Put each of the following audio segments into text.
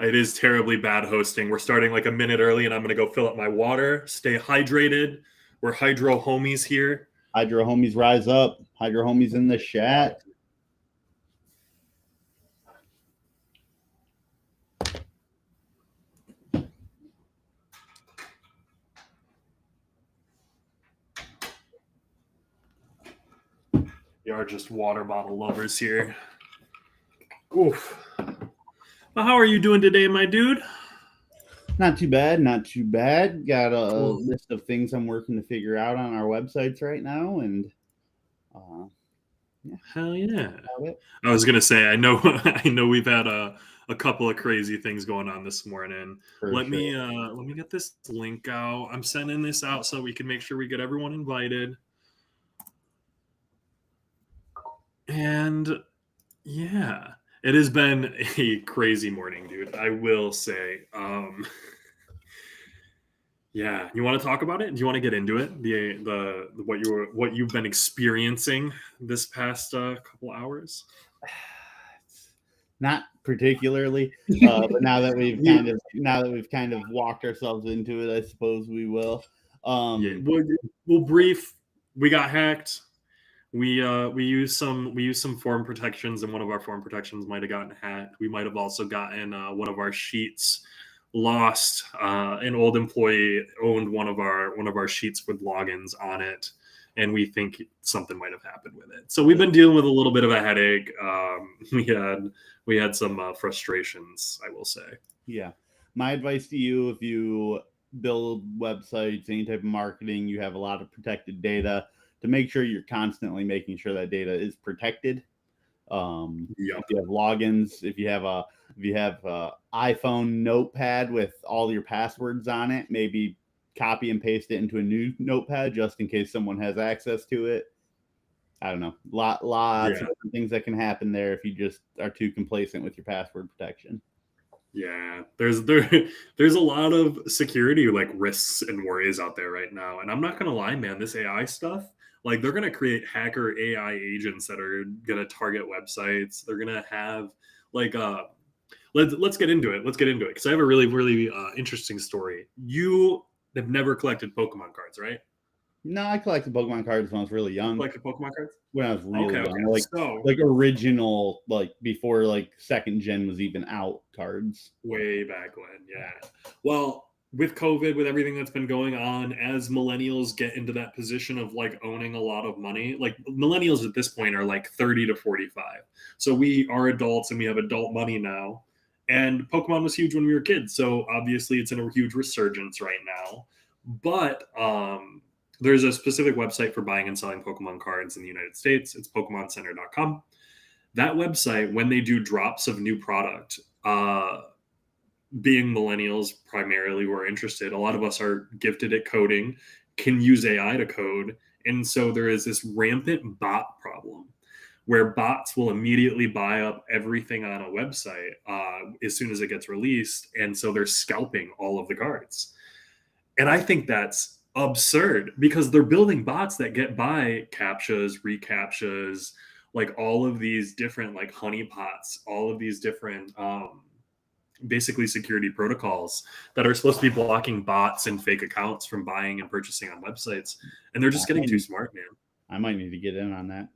It is terribly bad hosting. We're starting like a minute early, and I'm going to go fill up my water. Stay hydrated. We're hydro homies here. Hydro homies rise up. Hydro homies in the chat. We are just water bottle lovers here. Oof. Well, how are you doing today, my dude? Not too bad. Not too bad. Got a list of things I'm working to figure out on our websites right now, and yeah. Hell yeah! I was gonna say, I know we've had a couple of crazy things going on this morning. Let me get this link out. I'm sending this out so we can make sure we get everyone invited. And yeah, it has been a crazy morning, dude. I will say. Yeah, you want to talk about it? Do you want to get into it? The what you've been experiencing this past couple hours? Not particularly, but now that we've kind of walked ourselves into it, I suppose we will. Yeah, we'll brief. We got hacked. We used some form protections, and one of our form protections might have gotten hacked. We might have also gotten one of our sheets lost. An old employee owned one of our sheets with logins on it, and we think something might have happened with it. So we've been dealing with a little bit of a headache. We had some frustrations, I will say. Yeah, my advice to you: if you build websites, any type of marketing, you have a lot of protected data, to make sure you're constantly making sure that data is protected. If you have logins, if you have a iPhone notepad with all your passwords on it, maybe copy and paste it into a new notepad just in case someone has access to it. I don't know. Lots of different things that can happen there if you just are too complacent with your password protection. Yeah, there's a lot of security like risks and worries out there right now. And I'm not gonna lie, man, this AI stuff, like they're gonna create hacker AI agents that are gonna target websites. They're gonna have like let's get into it. Let's get into it because I have a really, really interesting story. You have never collected Pokemon cards, right? No, I collected Pokemon cards when I was really young. Collected Pokemon cards? When I was really young. Like original, like before like second gen was even out cards. Way back when, yeah. Well, with COVID, with everything that's been going on, as millennials get into that position of like owning a lot of money, like millennials at this point are like 30 to 45. So we are adults and we have adult money now. And Pokemon was huge when we were kids. So obviously it's in a huge resurgence right now. But there's a specific website for buying and selling Pokemon cards in the United States. It's PokemonCenter.com. That website, when they do drops of new product, being millennials primarily who are interested, a lot of us are gifted at coding, can use AI to code. And so there is this rampant bot problem where bots will immediately buy up everything on a website as soon as it gets released. And so they're scalping all of the cards. And I think that's absurd because they're building bots that get by captchas, recaptchas, like all of these different like honeypots, all of these different basically security protocols that are supposed to be blocking bots and fake accounts from buying and purchasing on websites. And they're just getting too smart, man. I might need to get in on that.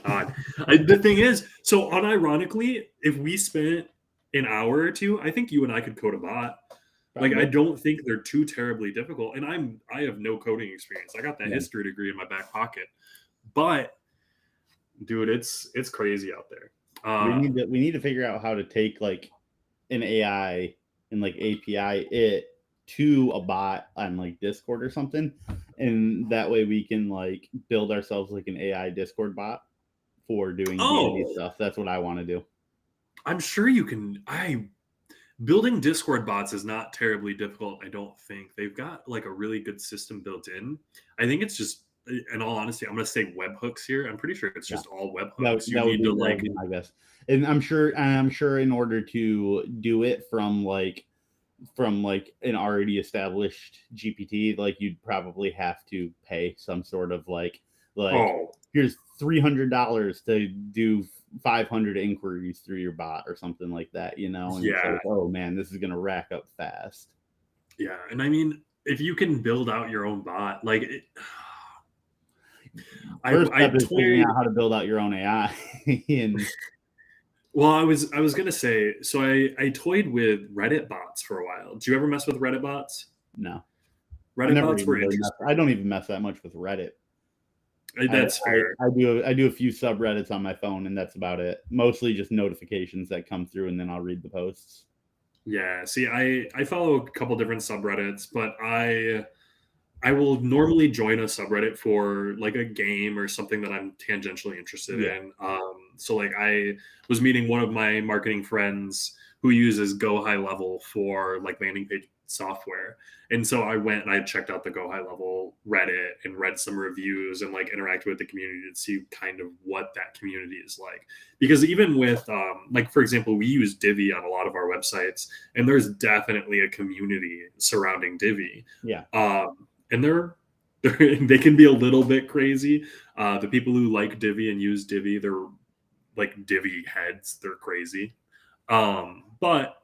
God. The thing is, so unironically, if we spent an hour or two, I think you and I could code a bot. Like, I don't think they're too terribly difficult. And I have no coding experience. I got that history degree in my back pocket. But dude, it's crazy out there. We need to figure out how to take like an AI and like API it to a bot on like Discord or something, and that way we can like build ourselves like an AI Discord bot for doing D&D stuff. That's what I want to do. I'm sure you can. Building Discord bots is not terribly difficult. I don't think they've got like a really good system built in. I think it's just, in all honesty, I'm going to say webhooks here. I'm pretty sure it's just all webhooks. That would be my best. And I'm sure in order to do it from like an already established GPT, like you'd probably have to pay some sort of like here's $300 to do 500 inquiries through your bot or something like that, you know? And it's Yeah. like, oh man, this is going to rack up fast. Yeah. And I mean, if you can build out your own bot, like First I step is figuring toyed. out how to build out your own AI. And Well, I was gonna say, so I toyed with Reddit bots for a while. Do you ever mess with Reddit bots? no, I Reddit never bots even were really mess. interesting. I don't even mess that much with Reddit. That's fair. I do a few subreddits on my phone, and that's about it. Mostly just notifications that come through, and then I'll read the posts. Yeah. See, I follow a couple different subreddits, but I will normally join a subreddit for like a game or something that I'm tangentially interested Yeah, in. So like I was meeting one of my marketing friends who uses Go High Level for like landing page software. And so I went and I checked out the Go High Level Reddit and read some reviews and like interacted with the community to see kind of what that community is like. Because even with like for example, we use Divi on a lot of our websites, and there's definitely a community surrounding Divi. yeah, And they can be a little bit crazy. The people who like Divi and use Divi, they're like Divi heads. They're crazy. But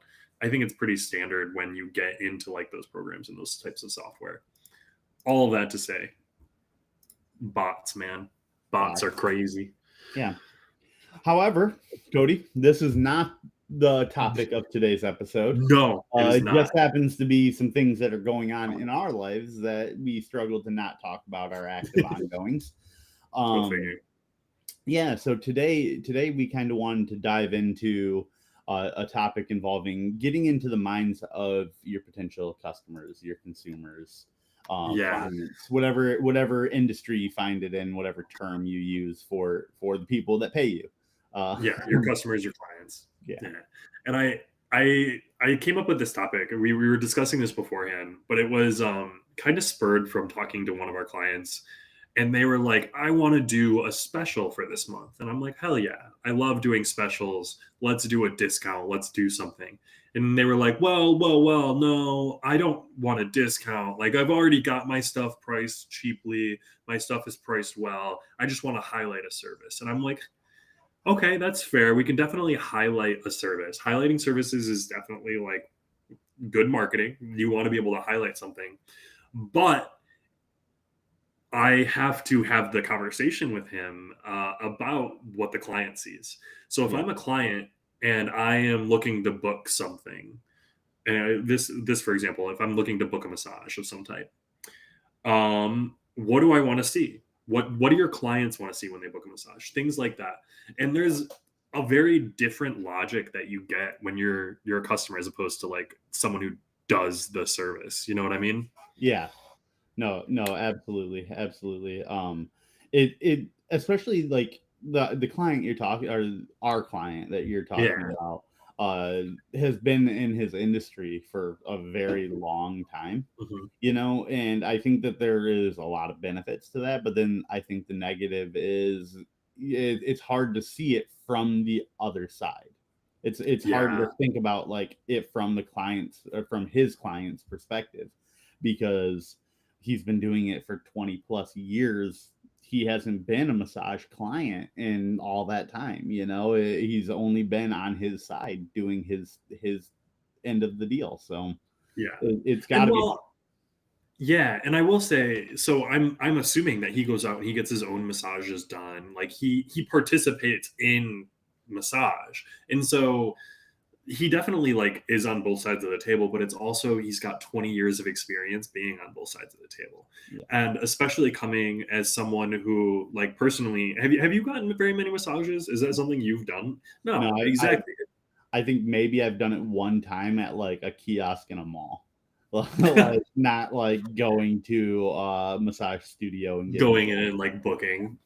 I think it's pretty standard when you get into like those programs and those types of software. All of that to say, bots, man, bots are crazy. yeah. However, Cody, this is not the topic of today's episode. No, it is It not. just happens to be some things that are going on in our lives that we struggle to not talk about our active ongoings. Go figure. Yeah, so today we kind of wanted to dive into a topic involving getting into the minds of your potential customers, your consumers, Yeah, clients, whatever industry you find it in, whatever term you use for the people that pay you. yeah. Your customers, your clients. Yeah. Yeah. And I came up with this topic. We were discussing this beforehand, but it was kind of spurred from talking to one of our clients, and they were like, I want to do a special for this month. And I'm like, hell yeah, I love doing specials. Let's do a discount. Let's do something. And they were like, well, no, I don't want a discount. Like, I've already got my stuff priced cheaply. My stuff is priced well. I just want to highlight a service. And I'm like, okay, that's fair. We can definitely highlight a service. Highlighting services is definitely like good marketing. You want to be able to highlight something. But I have to have the conversation with him about what the client sees. So if Yeah. I'm a client and I am looking to book something, and this for example, if I'm looking to book a massage of some type, what do I want to see? What do your clients want to see when they book a massage? Things like that. And there's a very different logic that you get when you're a customer as opposed to like someone who does the service. You know what I mean? Yeah. No, absolutely, absolutely. It especially like the client you're talking, or our client that you're talking Yeah. about, has been in his industry for a very long time, Mhm. you know, and I think that there is a lot of benefits to that, but then I think the negative is it's hard to see it from the other side. It's hard Yeah. to think about like it from the client's, or from his client's perspective, because he's been doing it for 20 plus years. He hasn't been a massage client in all that time, you know. He's only been on his side doing his end of the deal, so Yeah. it's got And to be. well, yeah, and I will say, so I'm assuming that he goes out and he gets his own massages done. Like he participates in massage. And so he definitely like is on both sides of the table, but it's also he's got 20 years of experience being on both sides of the table. Yeah. And especially coming as someone who like personally have you gotten very many massages? Is that something you've done? No, No, exactly. I think maybe I've done it one time at like a kiosk in a mall. Like not like going to a massage studio and getting Going in and like booking.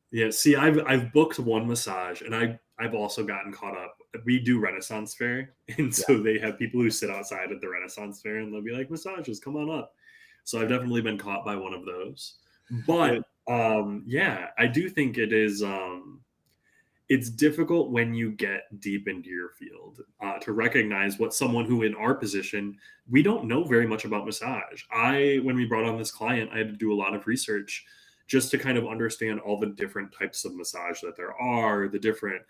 Yeah, see, I've booked one massage, and I've also gotten caught up. We do Renaissance Fair, and yeah. so they have people who sit outside at the Renaissance Fair, and they'll be like, "Massages, come on up." So I've definitely been caught by one of those. But yeah, I do think it is. It's difficult when you get deep into your field to recognize what someone who, in our position, we don't know very much about massage. When we brought on this client, I had to do a lot of research just to kind of understand all the different types of massage that there are, the different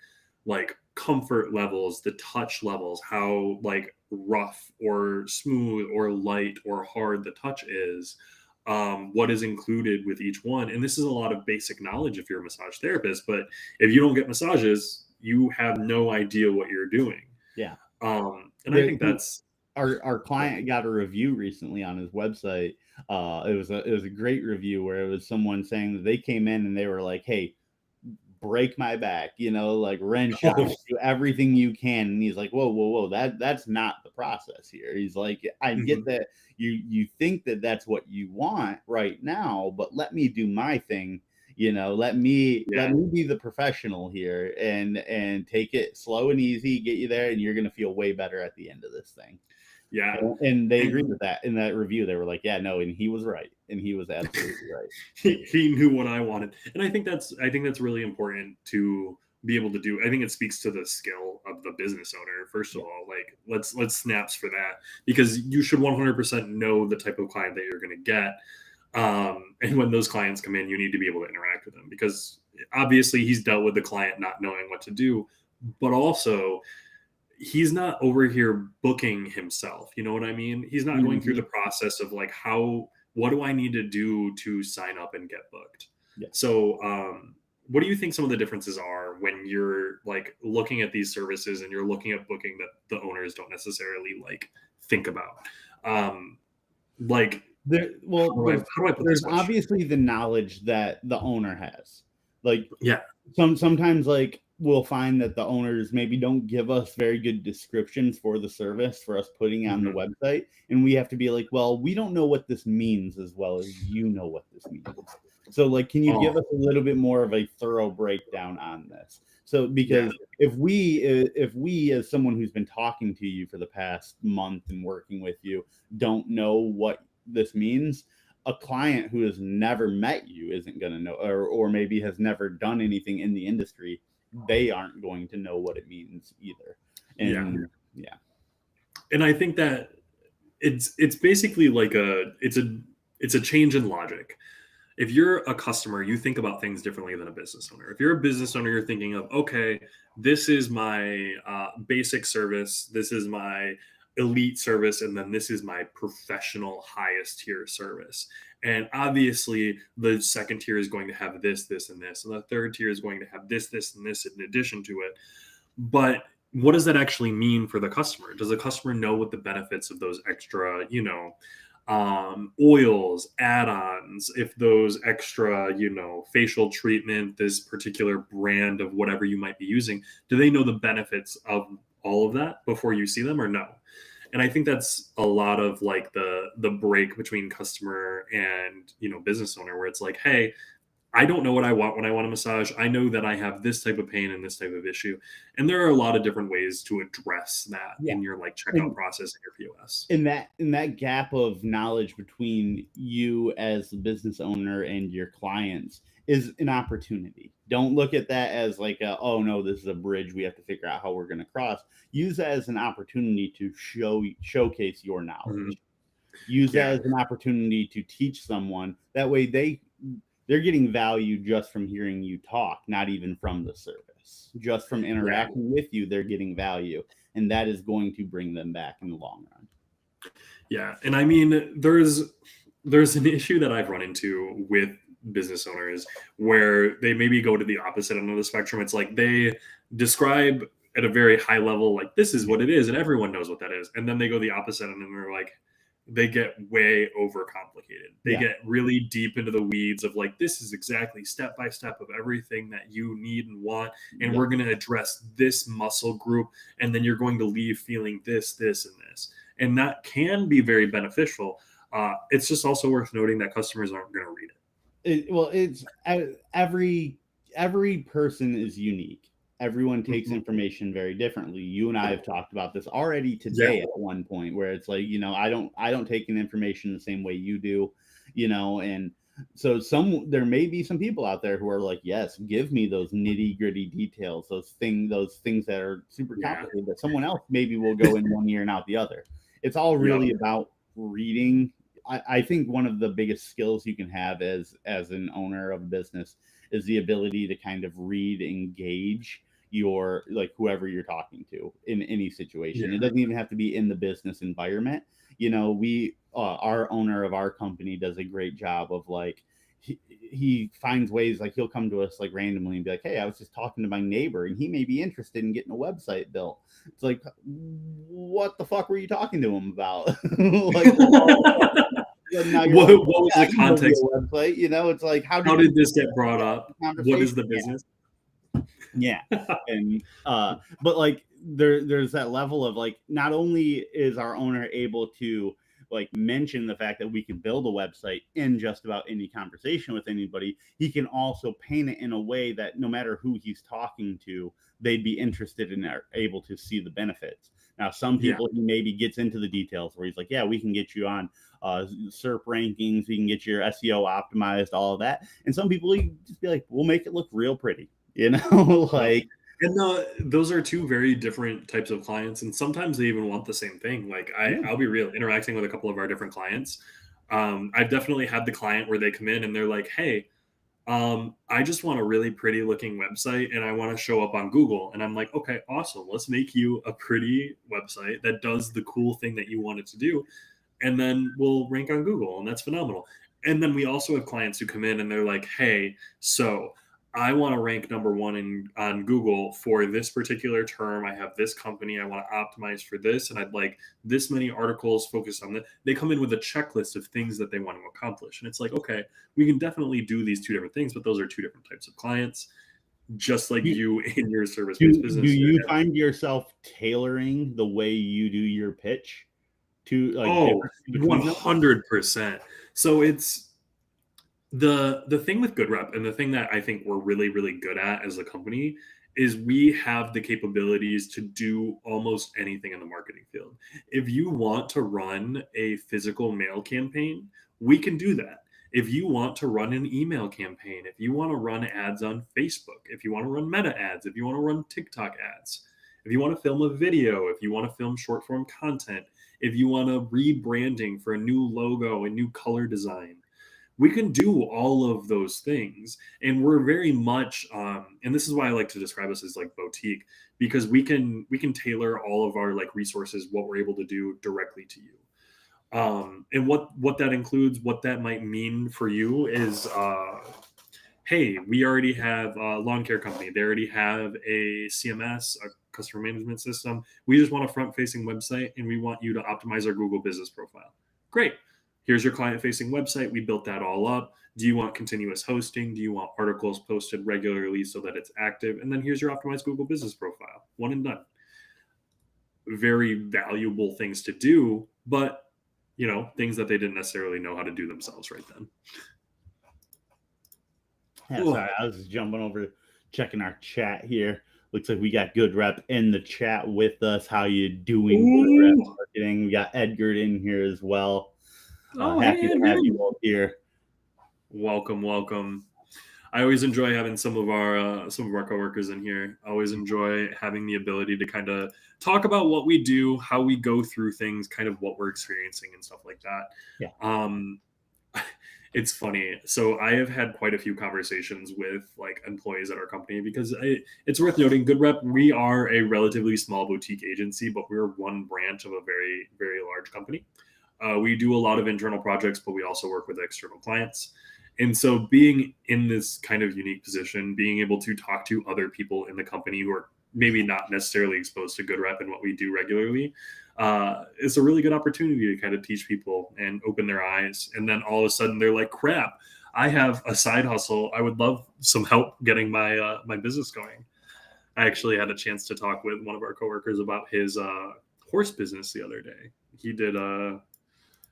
like comfort levels, the touch levels, how like rough or smooth or light or hard the touch is, what is included with each one. And this is a lot of basic knowledge if you're a massage therapist, but if you don't get massages, you have no idea what you're doing. Yeah. And I think that's our client got a review recently on his website. It was a great review where it was someone saying that they came in and they were like, "Hey, break my back, like wrench on it, do everything you can." And he's like, whoa, that's not the process here. He's like, I get that you think that that's what you want right now, but let me do my thing. Let me be the professional here and take it slow and easy, get you there, and you're gonna feel way better at the end of this thing. Yeah. And they agreed with that in that review. They were like, yeah, no, and he was right. And he was absolutely right. He knew what I wanted. And I think that's really important to be able to do. I think it speaks to the skill of the business owner, first of all. Like let's snaps for that, because you should 100% know the type of client that you're going to get. And when those clients come in, you need to be able to interact with them, because obviously he's dealt with the client not knowing what to do, but also he's not over here booking himself. You know what I mean? He's not going through the process of like, what do I need to do to sign up and get booked? Yeah. So, what do you think some of the differences are when you're like looking at these services and you're looking at booking that the owners don't necessarily like think about? Like, how do I put there's obviously the knowledge that the owner has. Like, yeah, sometimes like we'll find that the owners maybe don't give us very good descriptions for the service for us putting on the website, and we have to be like, well, we don't know what this means as well as you know what this means. So like, can you give us a little bit more of a thorough breakdown on this? So because if we as someone who's been talking to you for the past month and working with you don't know what this means, a client who has never met you isn't going to know, or maybe has never done anything in the industry, they aren't going to know what it means either. And and I think that it's basically like it's a change in logic. If you're a customer, you think about things differently than a business owner. If you're a business owner, you're thinking of, okay, this is my basic service, this is my elite service, and then this is my professional highest tier service. And obviously the second tier is going to have this, and this, and the third tier is going to have this, and this in addition to it. But what does that actually mean for the customer? Does the customer know what the benefits of those extra, oils, add-ons, if those extra, facial treatment, this particular brand of whatever you might be using, do they know the benefits of all of that before you see them, or no? And I think that's a lot of like the break between customer and, business owner, where it's like, hey, I don't know what I want when I want a massage. I know that I have this type of pain and this type of issue. And there are a lot of different ways to address that in your like checkout process in your POS. In that gap of knowledge between you as the business owner and your clients is an opportunity. Don't look at that as like oh no, this is a bridge we have to figure out how we're going to cross. Use that as an opportunity to showcase your knowledge. Use that as an opportunity to teach someone. That way they're getting value just from hearing you talk, not even from the service. Just from interacting with you, they're getting value, and that is going to bring them back in the long run. Yeah, and I mean, there's an issue that I've run into with business owners where they maybe go to the opposite end of the spectrum. It's like they describe at a very high level, like, this is what it is, and everyone knows what that is. And then they go the opposite end and they're like, they get way overcomplicated. They get really deep into the weeds of like, this is exactly step by step of everything that you need and want. And we're going to address this muscle group. And then you're going to leave feeling this, and this. And that can be very beneficial. It's just also worth noting that customers aren't going to read it. It's every person is unique. Everyone takes information very differently. You and I have talked about this already today at one point, where it's like, I don't take in information the same way you do, and so there may be some people out there who are like, yes, give me those nitty gritty details, those things that are super complicated that someone else maybe will go in one ear and out the other. It's all really about reading I think one of the biggest skills you can have as an owner of a business is the ability to kind of read, engage your like whoever you're talking to in any situation. It doesn't even have to be in the business environment. We our owner of our company does a great job of like he finds ways, like he'll come to us like randomly and be like, hey, I was just talking to my neighbor and he may be interested in getting a website built. It's like, what the fuck were you talking to him about? Like, what was the context? Website, it's like, how did this get brought up? What is the business? Yeah. And but like there's that level of like, not only is our owner able to like mention the fact that we can build a website in just about any conversation with anybody, he can also paint it in a way that no matter who he's talking to, they'd be interested in, are able to see the benefits. Now, some people, he maybe gets into the details where he's like, yeah, we can get you on SERP rankings, we can get your SEO optimized, all of that. And some people, you just be like, we'll make it look real pretty, like. And those are two very different types of clients, and sometimes they even want the same thing. Like I'll be real, interacting with a couple of our different clients. I've definitely had the client where they come in and they're like, hey, I just want a really pretty looking website and I want to show up on Google. And I'm like, okay, awesome. Let's make you a pretty website that does the cool thing that you want it to do. And then we'll rank on Google, and that's phenomenal. And then we also have clients who come in and they're like, hey, so I want to rank number one on Google for this particular term. I have this company. I want to optimize for this. And I'd like this many articles focused on that. They come in with a checklist of things that they want to accomplish. And it's like, okay, we can definitely do these two different things, but those are two different types of clients, just like you in your service-based business. Do you find yourself tailoring the way you do your pitch to like 100%. So it's, the thing with GoodRep, and the thing that I think we're really, really good at as a company, is we have the capabilities to do almost anything in the marketing field. If you want to run a physical mail campaign, we can do that. If you want to run an email campaign, if you want to run ads on Facebook, if you want to run meta ads, if you want to run TikTok ads, if you want to film a video, if you want to film short form content, if you want to rebranding for a new logo and new color design, we can do all of those things. And we're very much, and this is why I like to describe us as like boutique, because we can tailor all of our like resources, what we're able to do directly to you. And what that includes, what that might mean for you is, hey, we already have a lawn care company. They already have a CMS, a customer management system. We just want a front-facing website, and we want you to optimize our Google business profile. Great. Here's your client-facing website. We built that all up. Do you want continuous hosting? Do you want articles posted regularly so that it's active? And then here's your optimized Google business profile. One and done. Very valuable things to do, but things that they didn't necessarily know how to do themselves right then. Yeah, sorry, I was just jumping over, checking our chat here. Looks like we got GoodRep in the chat with us. How you doing, GoodRep Marketing? We got Edgar in here as well. Happy to have you all here. Welcome. I always enjoy having some of our coworkers in here. I always enjoy having the ability to kind of talk about what we do, how we go through things, kind of what we're experiencing and stuff like that. Yeah. It's funny. So I have had quite a few conversations with like employees at our company, because it's worth noting, GoodRep, we are a relatively small boutique agency, but we're one branch of a very, very large company. We do a lot of internal projects, but we also work with external clients. And so being in this kind of unique position, being able to talk to other people in the company who are maybe not necessarily exposed to GoodRep and what we do regularly, is a really good opportunity to kind of teach people and open their eyes. And then all of a sudden they're like, crap, I have a side hustle. I would love some help getting my my business going. I actually had a chance to talk with one of our coworkers about his horse business the other day.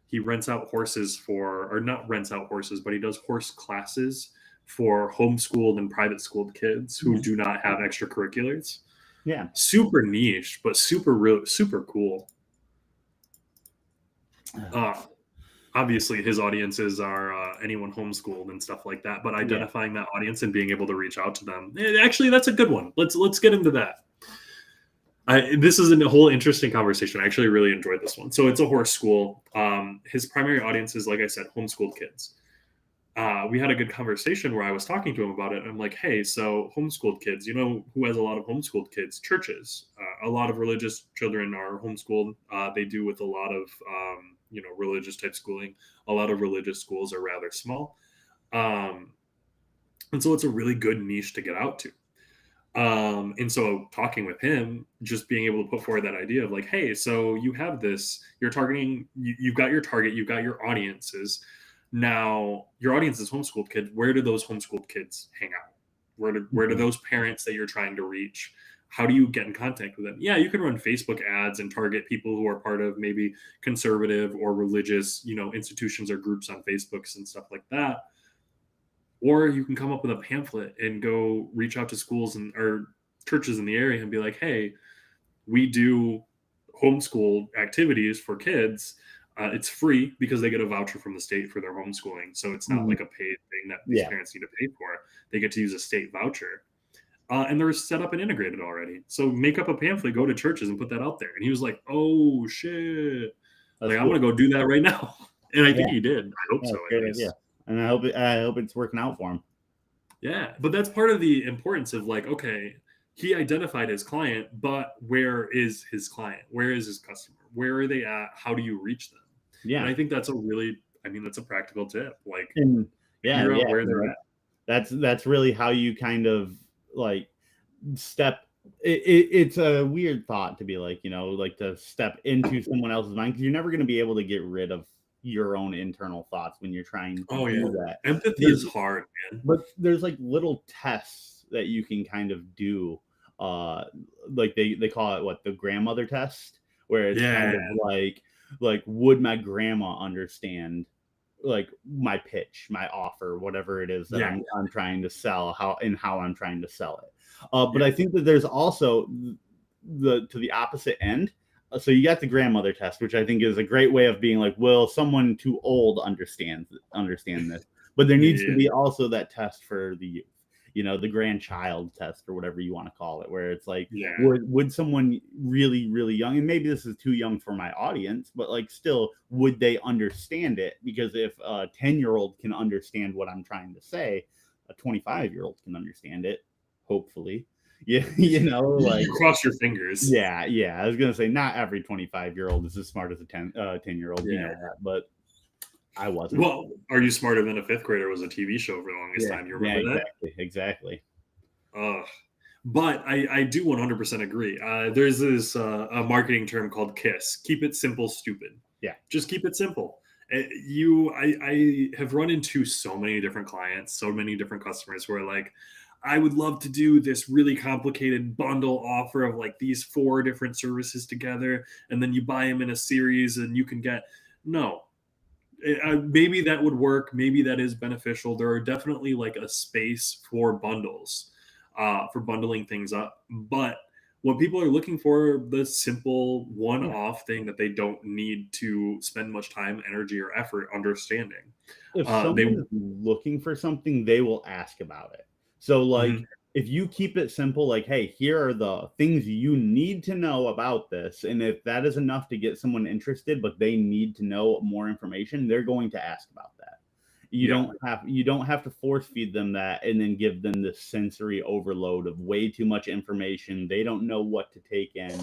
He rents out horses or not rents out horses, but he does horse classes for homeschooled and private schooled kids who do not have extracurriculars. Yeah. Super niche, but super cool. Obviously his audiences are anyone homeschooled and stuff like that, but identifying that audience and being able to reach out to them. Actually, that's a good one. Let's get into that. This is a whole interesting conversation. I actually really enjoyed this one. So it's a horse school. His primary audience is, like I said, homeschooled kids. We had a good conversation where I was talking to him about it. And I'm like, hey, so homeschooled kids, you know who has a lot of homeschooled kids? Churches. A lot of religious children are homeschooled. They do with a lot of, religious type schooling. A lot of religious schools are rather small. And so it's a really good niche to get out to. And so talking with him, just being able to put forward that idea of like, hey, so you have this, you're targeting, you've got your target, you've got your audiences. Now your audience is homeschooled kids. Where do those homeschooled kids hang out? Where do those parents that you're trying to reach? How do you get in contact with them? Yeah, you can run Facebook ads and target people who are part of maybe conservative or religious, institutions or groups on Facebooks and stuff like that. Or you can come up with a pamphlet and go reach out to schools or churches in the area and be like, hey, we do homeschool activities for kids. It's free because they get a voucher from the state for their homeschooling. So it's not like a paid thing that these parents need to pay for. They get to use a state voucher. And they're set up and integrated already. So make up a pamphlet, go to churches and put that out there. And he was like, oh, shit. I'm going to go do that right now. And I think he did. I hope so. At least. Yeah. And I hope it's working out for him. Yeah, but that's part of the importance of like, okay, he identified his client, but where is his client? Where is his customer? Where are they at? How do you reach them? Yeah, and I think that's that's a practical tip. Like, figure out where they're at. That's really how you kind of like step. It's a weird thought to be like, like to step into someone else's mind because you're never going to be able to get rid of your own internal thoughts when you're trying to do that. Empathy is hard, man. But there's like little tests that you can kind of do. Like they call it the grandmother test, where it's kind of like would my grandma understand like my pitch, my offer, whatever it is that I'm trying to sell, how I'm trying to sell it. But I think that there's also to the opposite end. So you got the grandmother test, which I think is a great way of being like, will someone too old understand this? But there needs to be also that test for the youth, the grandchild test or whatever you want to call it, where it's like, would someone really, really young, and maybe this is too young for my audience, but like still, would they understand it? Because if a 10-year-old can understand what I'm trying to say, a 25-year-old can understand it, hopefully. Yeah, like you cross your fingers. Yeah. I was gonna say not every 25-year-old is as smart as a 10-year-old, that, but I wasn't. Well, Are You Smarter Than a Fifth Grader was a TV show for the longest time. You remember that? Exactly. But I do 100% agree. There's this a marketing term called KISS. Keep it simple, stupid. Yeah. Just keep it simple. I have run into so many different clients, so many different customers who are like, I would love to do this really complicated bundle offer of like these 4 different services together. And then you buy them in a series and you can get, no, maybe that would work. Maybe that is beneficial. There are definitely like a space for bundles, for bundling things up. But what people are looking for, the simple one-off thing that they don't need to spend much time, energy, or effort understanding. If someone is looking for something, they will ask about it. So like if you keep it simple, like, hey, here are the things you need to know about this. And if that is enough to get someone interested, but they need to know more information, they're going to ask about that. You don't have to force feed them that and then give them this sensory overload of way too much information. They don't know what to take in.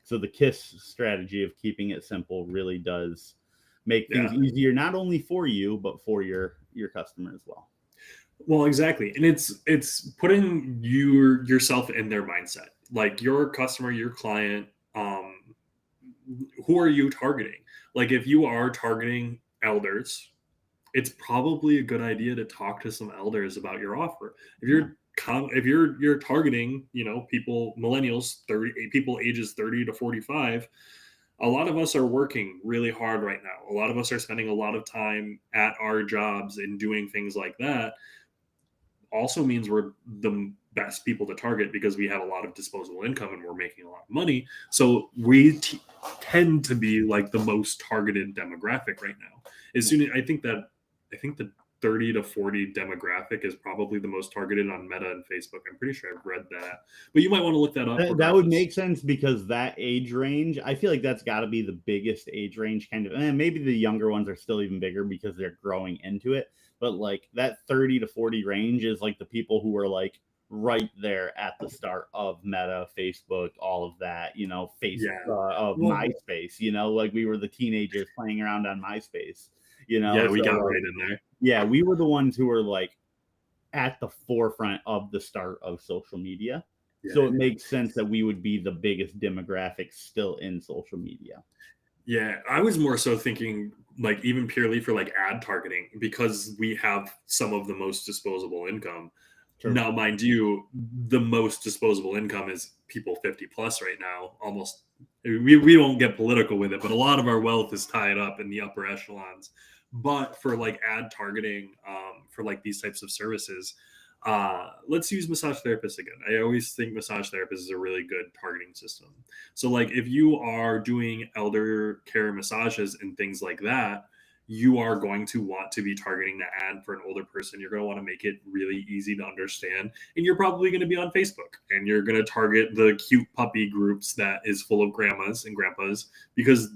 So the KISS strategy of keeping it simple really does make things easier, not only for you, but for your customer as well. Well, exactly. And it's putting yourself in their mindset, like your customer, your client, who are you targeting? Like if you are targeting elders, it's probably a good idea to talk to some elders about your offer. If you're targeting, people, millennials, people ages 30 to 45, a lot of us are working really hard right now. A lot of us are spending a lot of time at our jobs and doing things like that. Also means we're the best people to target because we have a lot of disposable income and we're making a lot of money. So we tend to be like the most targeted demographic right now. I think the 30 to 40 demographic is probably the most targeted on Meta and Facebook. I'm pretty sure I've read that, but you might want to look that up. That would make sense because that age range, I feel like that's got to be the biggest age range kind of, and maybe the younger ones are still even bigger because they're growing into it. But like that 30 to 40 range is like the people who are like right there at the start of Meta, Facebook, all of that, you know, MySpace, you know, like we were the teenagers playing around on MySpace, you know. Yeah, we got right in there. Yeah, we were the ones who were like at the forefront of the start of social media. Yeah. So it makes sense that we would be the biggest demographic still in social media. Yeah, I was more so thinking like even purely for like ad targeting because we have some of the most disposable income. True. Now, mind you, the most disposable income is people 50 plus right now. Almost, we won't get political with it, but a lot of our wealth is tied up in the upper echelons. But for like ad targeting, for like these types of services, let's use massage therapists again. I always think massage therapists is a really good targeting system. So like if you are doing elder care massages and things like that, you are going to want to be targeting the ad for an older person. You're going to want to make it really easy to understand. And you're probably going to be on Facebook and you're going to target the cute puppy groups that is full of grandmas and grandpas because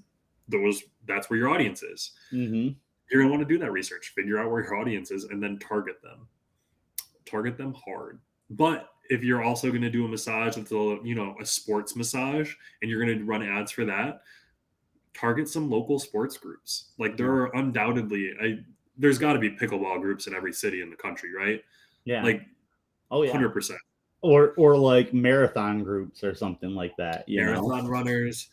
that's where your audience is. Mm-hmm. You're going to want to do that research, figure out where your audience is, and then target them hard. But if you're also going to do a massage that's a sports massage and you're going to run ads for that, target some local sports groups. Like there are undoubtedly, there's got to be pickleball groups in every city in the country, right? Yeah. Like, 100%. Or like marathon groups or something like that. Marathon runners.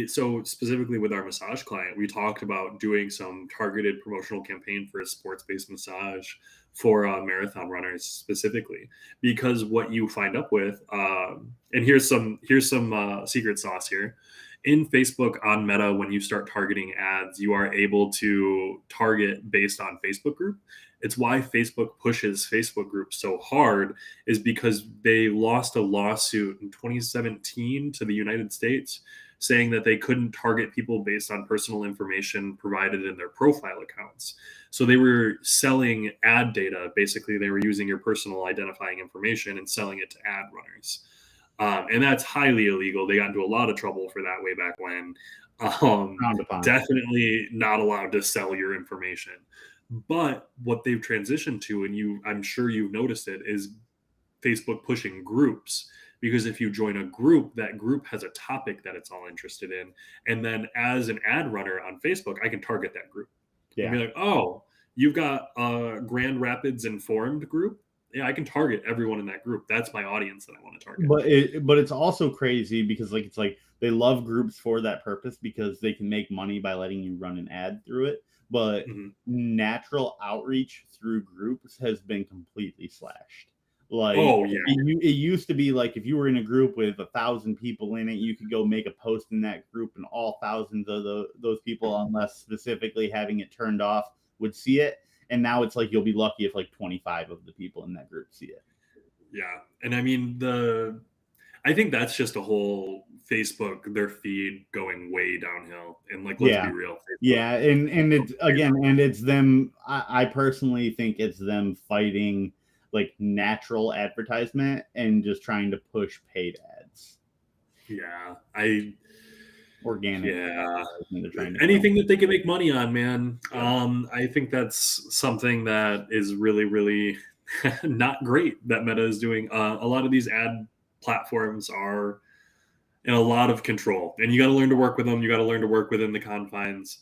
So specifically with our massage client, we talked about doing some targeted promotional campaign for a sports-based massage for marathon runners specifically, because what you find up with, and here's some secret sauce here. In Facebook on Meta, when you start targeting ads, you are able to target based on Facebook group. It's why Facebook pushes Facebook groups so hard is because they lost a lawsuit in 2017 to the United States saying that they couldn't target people based on personal information provided in their profile accounts. So they were selling ad data. Basically, they were using your personal identifying information and selling it to ad runners. And that's highly illegal. They got into a lot of trouble for that way back when. Definitely not allowed to sell your information. But what they've transitioned to, and I'm sure you've noticed it, is Facebook pushing groups. Because if you join a group, that group has a topic that it's all interested in. And then as an ad runner on Facebook, I can target that group. Yeah. And be like, oh, you've got a Grand Rapids Informed group. Yeah, I can target everyone in that group. That's my audience that I want to target. But it's also crazy because it's like they love groups for that purpose because they can make money by letting you run an ad through it. But natural outreach through groups has been completely slashed. Like, it used to be like if you were in a group with 1,000 people in it, you could go make a post in that group and all thousands of those people, unless specifically having it turned off, would see it. And now it's like you'll be lucky if like 25 of the people in that group see it. Yeah. And I mean, I think that's just a whole Facebook, their feed going way downhill. And like, let's be real. Facebook, yeah. And it's again, and it's them. I personally think it's them fighting like natural advertisement and just trying to push paid ads. Yeah. Organic. Yeah. Anything that they can make money on, man. I think that's something that is really, really not great that Meta is doing. A lot of these ad platforms are in a lot of control, and you got to learn to work with them. You got to learn to work within the confines.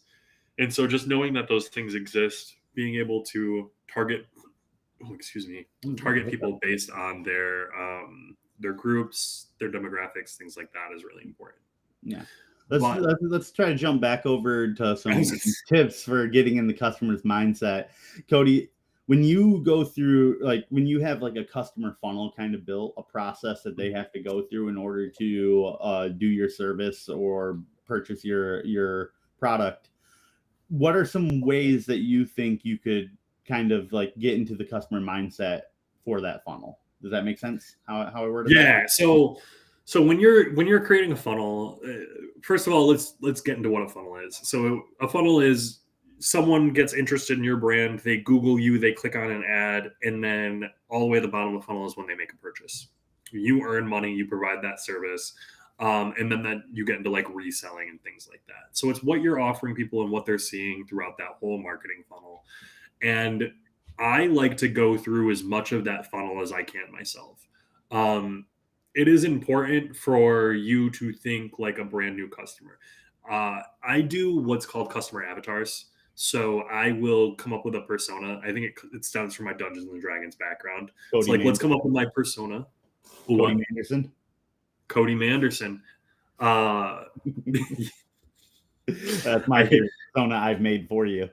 And so just knowing that those things exist, being able to target people based on their groups, their demographics, things like that is really important. Yeah. Let's try to jump back over to some tips for getting in the customer's mindset. Cody, when you go through, like when you have like a customer funnel kind of built, a process that they have to go through in order to do your service or purchase your product, what are some ways that you think you could kind of like get into the customer mindset for that funnel? Does that make sense? How I worded it? Yeah. So when you're creating a funnel, first of all, let's get into what a funnel is. So a funnel is someone gets interested in your brand, they Google you, they click on an ad, and then all the way at the bottom of the funnel is when they make a purchase. You earn money, you provide that service, and then that you get into like reselling and things like that. So it's what you're offering people and what they're seeing throughout that whole marketing funnel. And I like to go through as much of that funnel as I can myself. It is important for you to think like a brand new customer. I do what's called customer avatars. So I will come up with a persona. I think it stems from my Dungeons and Dragons background. It's like, let's come up with my persona. Cody Manderson. Cody Manderson. That's my favorite persona I've made for you.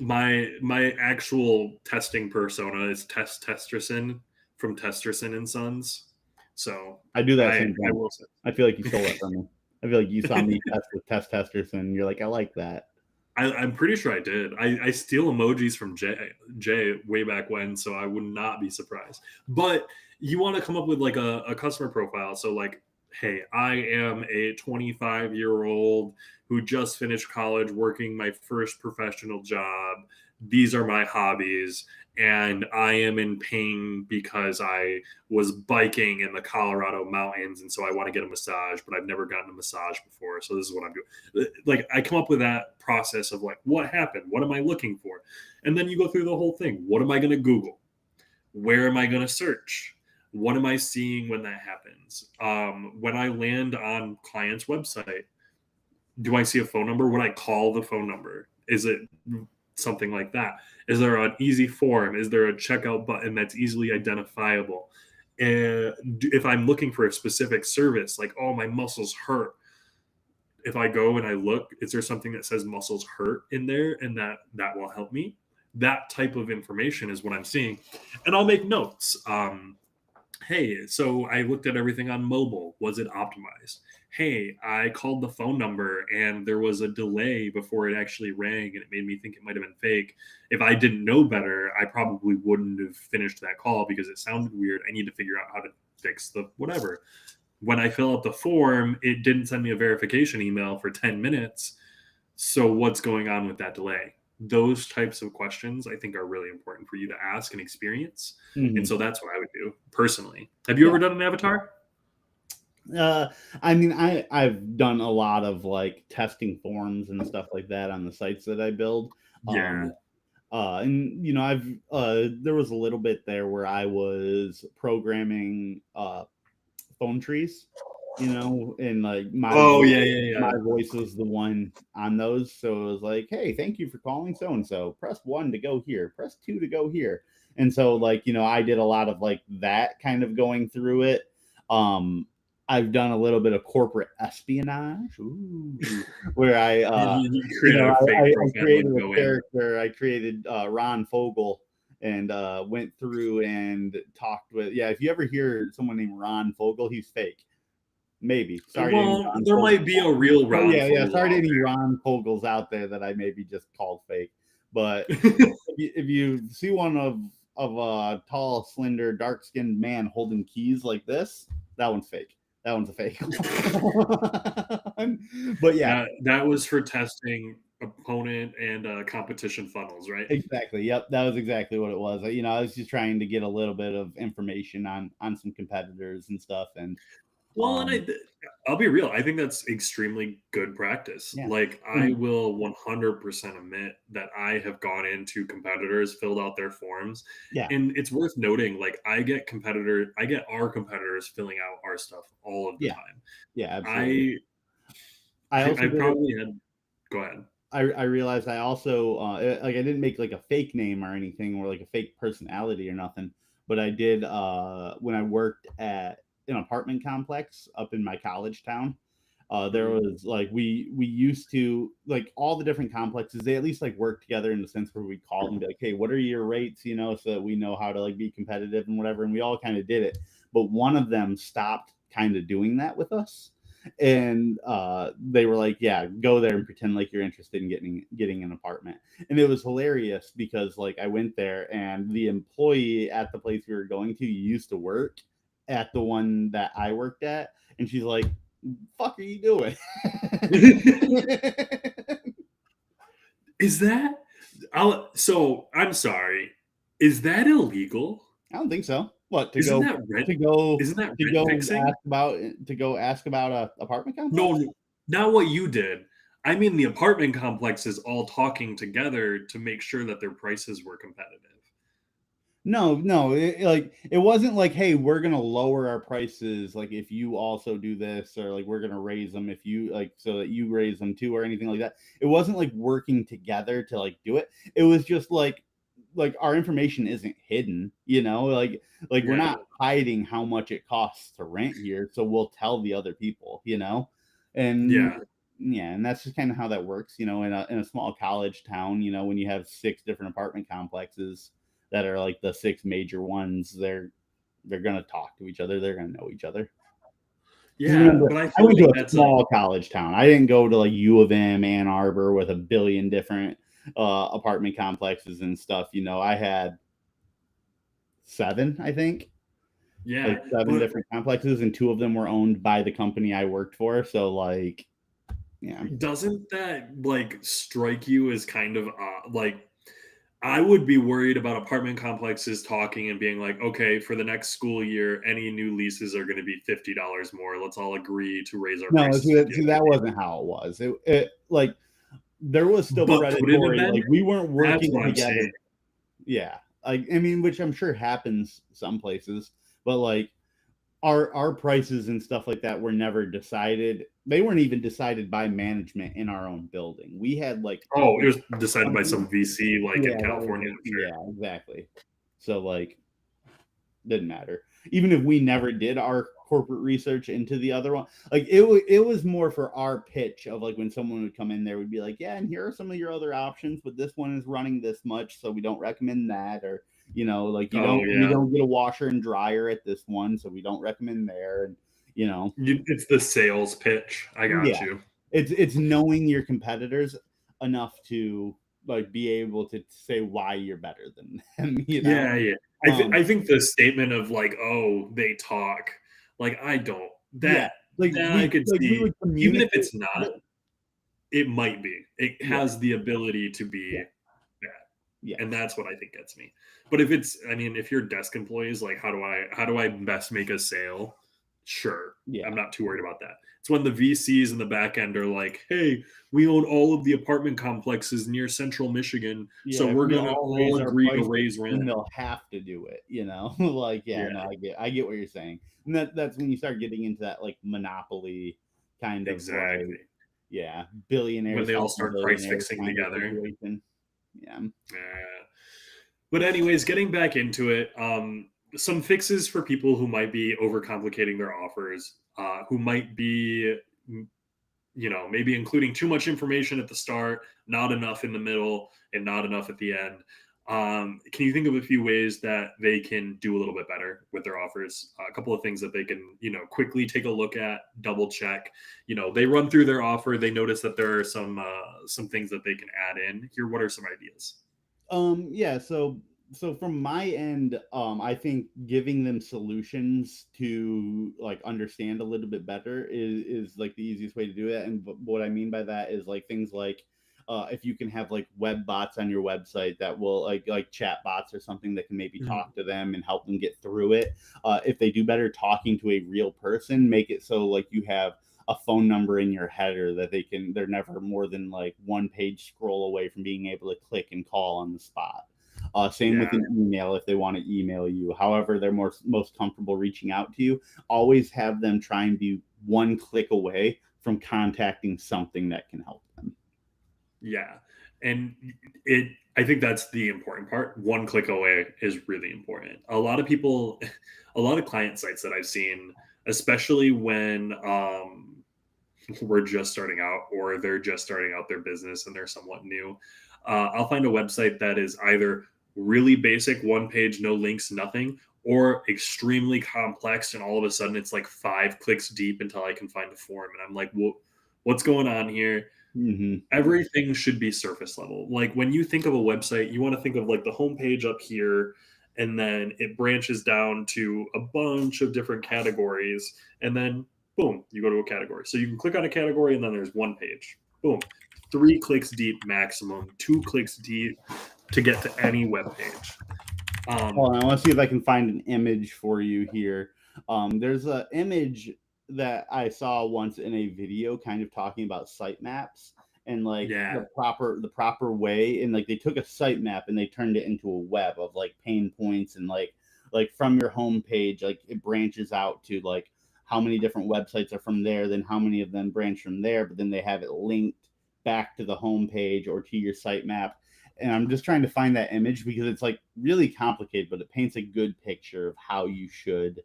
My actual testing persona is Testerson from Testerson and Sons. So I do that same thing. I feel like you stole that from me. I feel like you saw me test with Testerson, and you're like, I like that. I'm pretty sure I did. I steal emojis from Jay way back when, so I would not be surprised. But you want to come up with like a customer profile. So like, hey, I am a 25-year-old who just finished college working my first professional job. These are my hobbies. And I am in pain because I was biking in the Colorado mountains. And so I want to get a massage, but I've never gotten a massage before. So this is what I'm doing. Like, I come up with that process of like, what happened? What am I looking for? And then you go through the whole thing. What am I going to Google? Where am I going to search? What am I seeing when that happens? When I land on client's website, do I see a phone number? When I call the phone number, is it something like that? Is there an easy form? Is there a checkout button that's easily identifiable? And if I'm looking for a specific service, like, oh, my muscles hurt, if I go and I look, is there something that says muscles hurt in there, and that will help me? That type of information is what I'm seeing, and I'll make notes. Hey, so I looked at everything on mobile. Was it optimized? Hey, I called the phone number and there was a delay before it actually rang, and it made me think it might have been fake. If I didn't know better, I probably wouldn't have finished that call because it sounded weird. I need to figure out how to fix the whatever. When I fill out the form, it didn't send me a verification email for 10 minutes. So what's going on with that delay? Those types of questions I think are really important for you to ask and experience. Mm-hmm. And so that's what I would do personally. Have you ever done an avatar? I mean, I've done a lot of like testing forms and stuff like that on the sites that I build. Yeah. And you know, I've there was a little bit there where I was programming phone trees, you know, and like my voice was the one on those. So it was like, hey, thank you for calling so and so. Press 1 to go here. Press 2 to go here. And so like, you know, I did a lot of like that kind of going through it. I've done a little bit of corporate espionage, where I created a character. I created Ron Fogel and went through and talked with. Yeah, if you ever hear someone named Ron Fogel, he's fake. Maybe. Sorry. Well, there might be a real Ron. Yeah. Sorry to any Ron Fogels out there that I maybe just called fake. But if you see one of a tall, slender, dark-skinned man holding keys like this, that one's fake. That one's a fake. But yeah, that was for testing opponent and competition funnels, right? Exactly. Yep, that was exactly what it was. You know, I was just trying to get a little bit of information on some competitors and stuff. And well, and I'll be real. I think that's extremely good practice. Yeah. Like, I will 100% admit that I have gone into competitors, filled out their forms. Yeah. And it's worth noting, like, I get our competitors filling out our stuff all of the time. Yeah, absolutely. I probably had. Go ahead. I realized I also like I didn't make like a fake name or anything or like a fake personality or nothing, but I did when I worked at an apartment complex up in my college town. There was like we used to like all the different complexes. They at least like work together in the sense where we called and be like, hey, what are your rates? You know, so that we know how to like be competitive and whatever. And we all kind of did it, but one of them stopped kind of doing that with us. And they were like, yeah, go there and pretend like you're interested in getting an apartment. And it was hilarious because like I went there and the employee at the place we were going to used to work at the one that I worked at, and she's like, fuck are you doing? Is that? So I'm sorry. Is that illegal? I don't think so. What Isn't that rent? to go Isn't that to rent go fixing? ask about a apartment complex? No, not what you did. I mean, the apartment complexes all talking together to make sure that their prices were competitive. No, no, it wasn't like, "Hey, we're gonna lower our prices, like, if you also do this," or, like, "We're gonna raise them if you like, so that you raise them too," or anything like that. It wasn't, like, working together to, like, do it. It was just, our information isn't hidden, you know? We're Yeah, not hiding how much it costs to rent here, so we'll tell the other people, you know? And yeah, yeah, and that's just kinda how that works, in a small college town, when you have 6 different apartment complexes that are like the 6 major ones, they're gonna talk to each other. They're gonna know each other. yeah. But I I feel went to like a that's a small college town. I didn't go to like U of M, Ann Arbor with a billion different apartment complexes and stuff. I had 7, I think, like yeah. 7 But different complexes, and 2 of them were owned by the company I worked for. So yeah. doesn't that like strike you as kind of like I would be worried about apartment complexes talking and being like, okay, for the next school year, any new leases are going to be $50 more. Let's all agree to raise our No, prices see, together. that wasn't how it was. It like there was still But could it have predatory. been? Like we weren't That's working what I'm saying. together. Yeah. I mean, which I'm sure happens some places, but like our prices and stuff like that were never decided. They weren't even decided by management in our own building. We had like Oh, it was decided by some company. VC like in Yeah, that was California, it. I'm sure. Yeah, exactly. So didn't matter. Even if we never did our corporate research into the other one, like it was more for our pitch of like when someone would come in there would be like, yeah, and here are some of your other options, but this one is running this much, so we don't recommend that. Or like Oh you yeah. don't get a washer and dryer at this one, so we don't recommend there. And you know, It's the sales pitch. I got yeah, you. it's knowing your competitors enough to like be able to say why you're better than them. Yeah, yeah. Um, I think the statement of like, "Oh, they talk," like, I don't yeah, that I could we see, would even if communicate. it's not, it might be. It Yeah, has the ability to yeah, be that, and yes, that's what I think gets me. But if it's I mean, if you're desk employees, like, how do I best make a sale? Sure, I'm yeah, not too worried about that. It's when the VCs in the back end are like, "Hey, we own all of the apartment complexes near Central Michigan, so yeah. If we're we gonna all raise all our agree to prices, raise then rent." they'll have to do it. Like yeah, no, Yeah, I get what you're saying, and that's when you start getting into that like monopoly kind of like exactly. yeah, When billionaires they all helping start price billionaires fixing kind of together. situation. Yeah. Yeah. But anyways, getting back into it, some fixes for people who might be overcomplicating their offers, who might be, maybe including too much information at the start, not enough in the middle, and not enough at the end. Can you think of a few ways that they can do a little bit better with their offers? A couple of things that they can, quickly take a look at, double check. They run through their offer, they notice that there are some things that they can add in. Here, what are some ideas? Yeah, so from my end, I think giving them solutions to like understand a little bit better is like the easiest way to do it. And what I mean by that is like things like if you can have like web bots on your website that will like chat bots or something that can maybe Mhm. talk to them and help them get through it. If they do better talking to a real person, make it so like you have a phone number in your header that they're never more than like one page scroll away from being able to click and call on the spot. Same with Yeah, an email if they want to email you. However, they're most comfortable reaching out to you. Always have them try and be one click away from contacting something that can help them. yeah. And I think that's the important part. One click away is really important. A lot of people, a lot of client sites that I've seen, especially when we're just starting out or they're just starting out their business and they're somewhat new, I'll find a website that is either really basic, one page, no links, nothing, or extremely complex. And all of a sudden it's like 5 clicks deep until I can find a form. And I'm like, what's going on here? Mm-hmm. Everything should be surface level. Like when you think of a website, you want to think of like the homepage up here, and then it branches down to a bunch of different categories, and then boom, you go to a category. So you can click on a category, and then there's one page. boom, 3 clicks deep maximum, 2 clicks deep to get to any web page. Hold on, I want to see if I can find an image for you here. There's an image that I saw once in a video kind of talking about sitemaps and like Yeah. the proper way, and like they took a sitemap and they turned it into a web of like pain points, and like from your home page, like it branches out to like how many different websites are from there, then how many of them branch from there, but then they have it linked back to the home page or to your sitemap. And I'm just trying to find that image because it's like really complicated, but it paints a good picture of how you should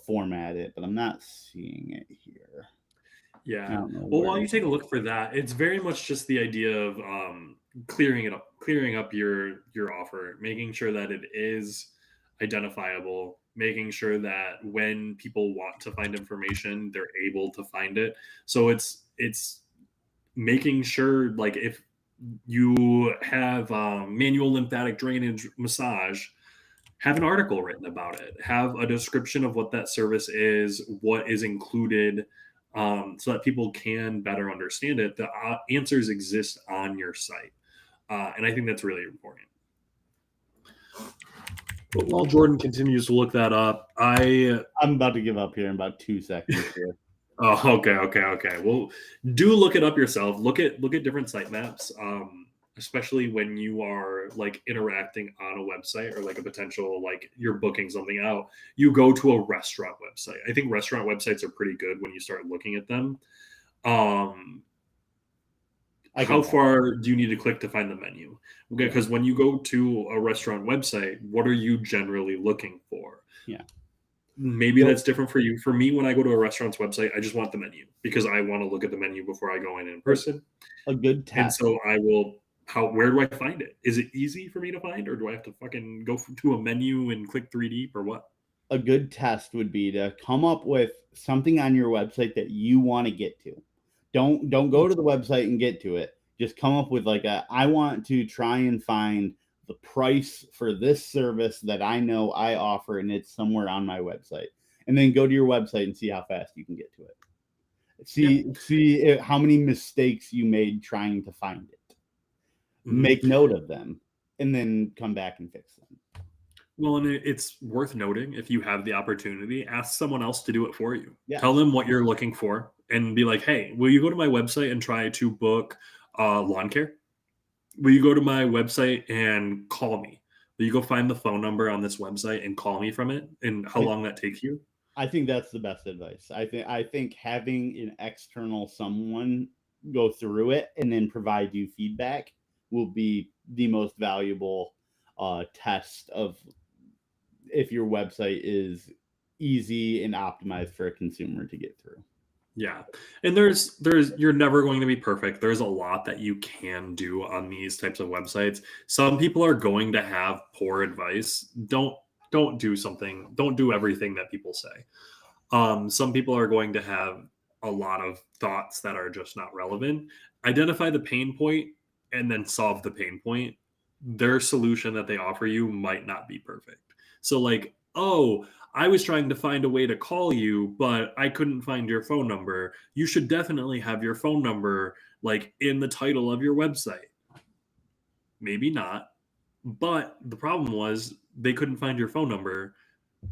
format it. But I'm not seeing it here. Yeah. Well, while you take a look for that, it's very much just the idea of clearing up your offer, making sure that it is identifiable, making sure that when people want to find information, they're able to find it. So it's making sure, like, if you have manual lymphatic drainage massage, have an article written about it, have a description of what that service is, what is included, so that people can better understand it. The answers exist on your site, and I think that's really important. But while Jordan continues to look that up, I'm about to give up here in about 2 seconds here. Oh, okay. Well, do look it up yourself. Look at different sitemaps, especially when you are like interacting on a website or like a potential, like you're booking something out. You go to a restaurant website. I think restaurant websites are pretty good when you start looking at them. How far do you need to click to find the menu? Because when you go to a restaurant website, what are you generally looking for? Yeah. Maybe that's different for you. For me, when I go to a restaurant's website, I just want the menu because I want to look at the menu before I go in person. A good test. And so I will. Where do I find it? Is it easy for me to find, or do I have to fucking go to a menu and click 3 deep, or what? A good test would be to come up with something on your website that you want to get to. Don't go to the website and get to it. Just come up with like I want to try and find the price for this service that I know I offer, and it's somewhere on my website. And then go to your website and see how fast you can get to it. See how many mistakes you made trying to find it. Mm-hmm. Make note of them, and then come back and fix them. Well, and it's worth noting, if you have the opportunity, ask someone else to do it for you. Yes. Tell them what you're looking for and be like, hey, will you go to my website and try to book lawn care? Will you go to my website and call me? Will you go find the phone number on this website and call me from it, and how long that takes you? I think that's the best advice. I think having an external someone go through it and then provide you feedback will be the most valuable test of if your website is easy and optimized for a consumer to get through. Yeah. And there's you're never going to be perfect. There's a lot that you can do on these types of websites. Some people are going to have poor advice. Don't do everything that people say. Some people are going to have a lot of thoughts that are just not relevant. Identify the pain point and then solve the pain point. Their solution that they offer you might not be perfect. So like, oh, I was trying to find a way to call you, but I couldn't find your phone number. You should definitely have your phone number like in the title of your website. Maybe not. But the problem was they couldn't find your phone number.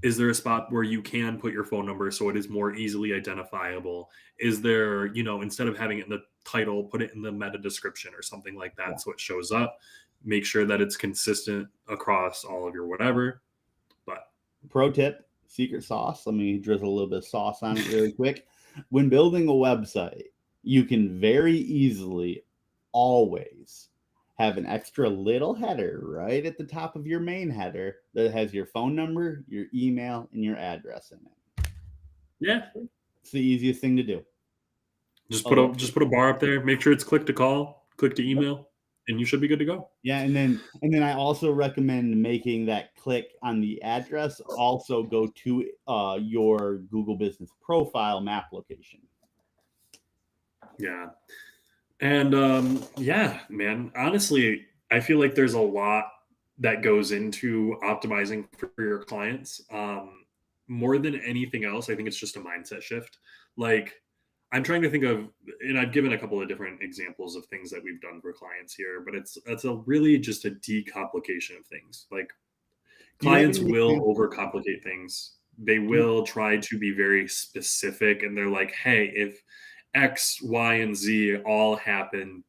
Is there a spot where you can put your phone number so it is more easily identifiable? Is there, instead of having it in the title, put it in the meta description or something like that, so it shows up. Make sure that it's consistent across all of your whatever. But pro tip, secret sauce. Let me drizzle a little bit of sauce on it really quick. When building a website, you can very easily always have an extra little header right at the top of your main header that has your phone number, your email, and your address in it. Yeah. It's the easiest thing to do. Just put a bar up there. Make sure it's click to call, click to email, and you should be good to go. Yeah, and then I also recommend making that click on the address also go to your Google Business Profile map location. Yeah. And yeah, man, honestly, I feel like there's a lot that goes into optimizing for your clients. More than anything else, I think it's just a mindset shift. Like, I'm trying to think of, and I've given a couple of different examples of things that we've done for clients here, but it's a really just a decomplication of things. Like Do you have clients any will examples? overcomplicate things. They will try to be very specific, and they're like, "Hey, if X, Y, and Z all happen,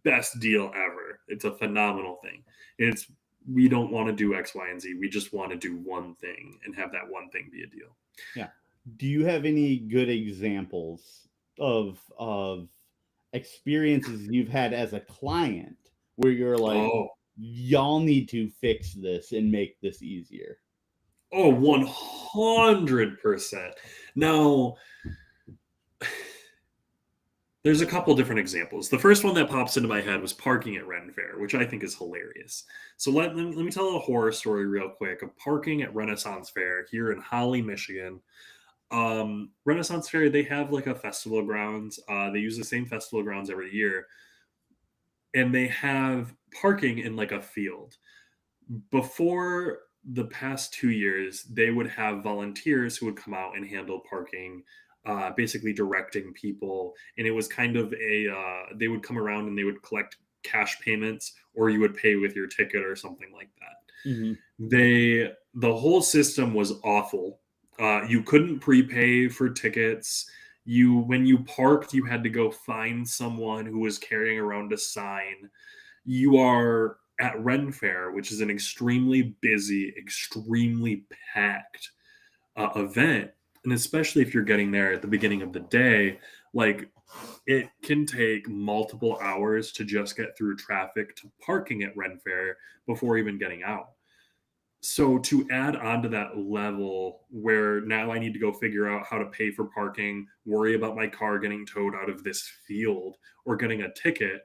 best deal ever. It's a phenomenal thing." And it's we don't want to do X, Y, and Z. We just want to do one thing and have that one thing be a deal. Yeah. Do you have any good examples of experiences you've had as a client where you're like, Oh, y'all need to fix this and make this easier? oh, 100%. Now, there's a couple different examples. The first one that pops into my head was parking at Ren Fair, which I think is hilarious. So let me tell a horror story real quick of parking at Renaissance Fair here in Holly, Michigan. Renaissance Fair, they have like a festival grounds. They use the same festival grounds every year, and they have parking in like a field. Before the past 2 years, they would have volunteers who would come out and handle parking, basically directing people. And it was kind of they would come around and they would collect cash payments, or you would pay with your ticket or something like that. Mm-hmm. The whole system was awful. You couldn't prepay for tickets. When you parked, you had to go find someone who was carrying around a sign. You are at Ren Fair, which is an extremely busy, extremely packed event. And especially if you're getting there at the beginning of the day, like it can take multiple hours to just get through traffic to parking at Ren Fair before even getting out. So to add on to that level where now I need to go figure out how to pay for parking, worry about my car getting towed out of this field or getting a ticket,